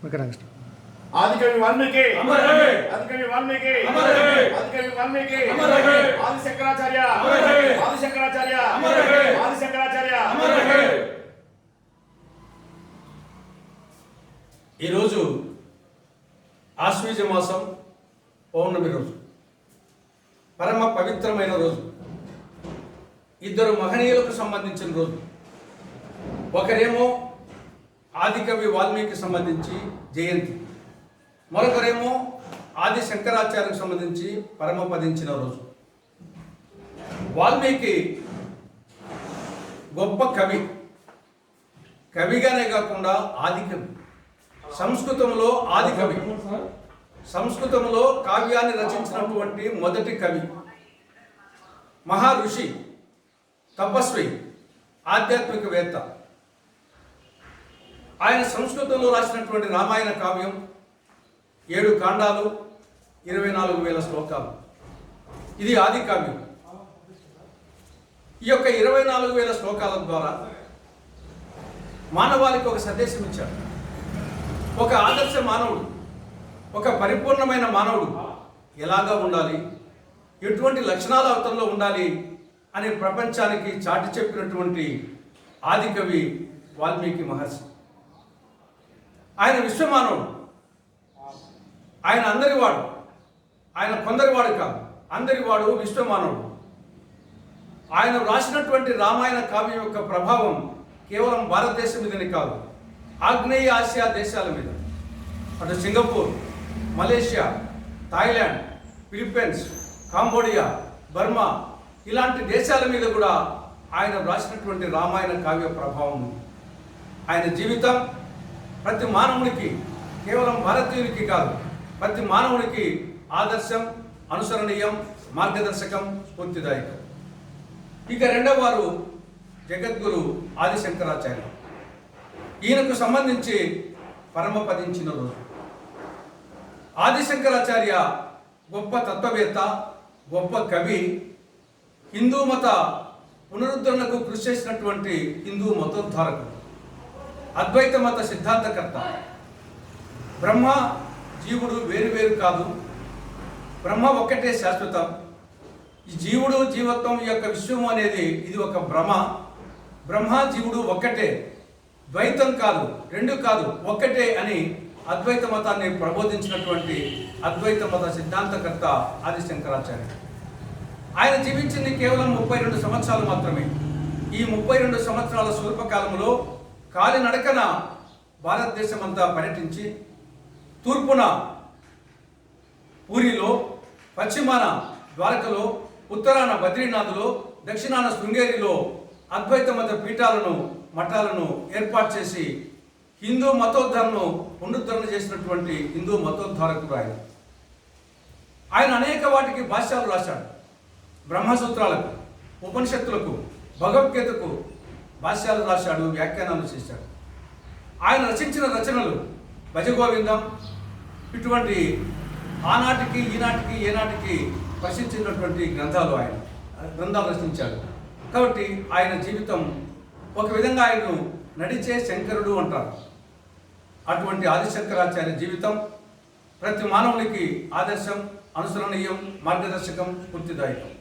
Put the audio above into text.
Okay next. ఆదికవి వాల్మీకి అమర్ రహే. ఆదికవి వాల్మీకి అమర్ రహే. ఆదికవి వాల్మీకి అమర్ రహే. ఆది శంకరాచార్య అమర్ రహే. ఆది శంకరాచార్య అమర్ రహే. ఆది శంకరాచార్య అమర్ రహే. ఈరోజు ఆశ్వీజ మాసం పౌర్ణమి రోజు, పరమ పవిత్రమైన రోజు, ఇద్దరు మహనీయులకు సంబంధించిన రోజు. ఒకరేమో ఆదికవి వాల్మీకి సంబంధించి జయంతి, మరొకరేమో ఆది శంకరాచార్యకు సంబంధించి పరమపదించిన రోజు. వాల్మీకి గొప్ప కవి, కవిగానే కాకుండా ఆదికవి. సంస్కృతంలో ఆదికవి, సంస్కృతంలో కావ్యాన్ని రచించినటువంటి మొదటి కవి, మహా ఋషి, తపస్వి, ఆధ్యాత్మికవేత్త. ఆయన సంస్కృతంలో రాసినటువంటి రామాయణ కావ్యం 7 కాండాలు, 24,000 శ్లోకాలు. ఇది ఆది కావ్యం. ఈ యొక్క 24,000 శ్లోకాల ద్వారా మానవాళికి ఒక సందేశం ఇచ్చాడు. ఒక ఆదర్శ మానవుడు, ఒక పరిపూర్ణమైన మానవుడు ఎలాగా ఉండాలి, ఎటువంటి లక్షణాల అర్థంలో ఉండాలి అని ప్రపంచానికి చాటి చెప్పినటువంటి ఆదికవి వాల్మీకి మహర్షి. ఆయన విశ్వమానవుడు, ఆయన అందరివాడు, ఆయన కొందరివాడు కాదు, అందరివాడు, విశ్వమానవుడు. ఆయన రాసినటువంటి రామాయణ కావ్యం యొక్క ప్రభావం కేవలం భారతదేశం మీదనే కాదు, ఆగ్నేయ ఆసియా దేశాల మీద, అటు Singapore, Malaysia, Thailand, Philippines, Cambodia, Burma ఇలాంటి దేశాల మీద కూడా ఆయన రాసినటువంటి రామాయణ కావ్య ప్రభావం ఉంది. ఆయన జీవితం ప్రతి మానవునికి, కేవలం భారతీయునికి కాదు, ప్రతి మానవునికి ఆదర్శం, అనుసరణీయం, మార్గదర్శకం, స్ఫూర్తిదాయకం. ఇక రెండవ వారు జగద్గురు ఆది శంకరాచార్య. ఈయనకు సంబంధించి పరమపదించిన రోజు. ఆది శంకరాచార్య గొప్ప తత్వవేత్త, గొప్ప కవి, హిందూ మత పునరుద్ధరణకు కృషి చేసినటువంటి హిందూ మతోద్ధారకుడు, అద్వైత మత సిద్ధాంతకర్త. బ్రహ్మ జీవుడు వేరు కాదు, బ్రహ్మ ఒక్కటే శాశ్వతం. ఈ జీవుడు, జీవత్వం యొక్క విశ్వం అనేది ఇది ఒక భ్రమ. బ్రహ్మ జీవుడు ఒక్కటే, ద్వైతం కాదు, రెండు కాదు, ఒక్కటే అని అద్వైత మతాన్ని ప్రబోధించినటువంటి అద్వైత మత సిద్ధాంతకర్త ఆది శంకరాచార్య. ఆయన జీవించింది కేవలం 32 సంవత్సరాలు మాత్రమే. ఈ 32 సంవత్సరాల స్వల్పకాలంలో కాలినడకన భారతదేశం అంతా పర్యటించి, తూర్పున పూరిలో, పశ్చిమాన ద్వారకలో, ఉత్తరాన బద్రీనాథ్లో, దక్షిణాన శృంగేరిలో అద్వైత మత పీఠాలను, మఠాలను ఏర్పాటు చేసి హిందూ మతోద్ధరణను పునరుద్ధరణ చేసినటువంటి హిందూ మతోద్ధారకుడు ఆయన. ఆయన అనేక వాటికి భాష్యాలు రాశాడు. బ్రహ్మసూత్రాలకు, ఉపనిషత్తులకు, భగవద్గీతకు భాష్యాలు రాశాడు, వ్యాఖ్యానాలు చేశాడు. ఆయన రచించిన రచనలు భజగోవిందం ఇటువంటి ఆనాటికి, ఈనాటికి, ఏనాటికి ప్రసిద్ధించినటువంటి గ్రంథాలు రచించాడు. కాబట్టి ఆయన జీవితం ఒక విధంగా ఆయన్ను నడిచే శంకరుడు అంటారు. అటువంటి ఆదిశంకరాచార్య జీవితం ప్రతి మానవునికి ఆదర్శం, అనుసరణీయం, మార్గదర్శకం, స్ఫూర్తిదాయకం.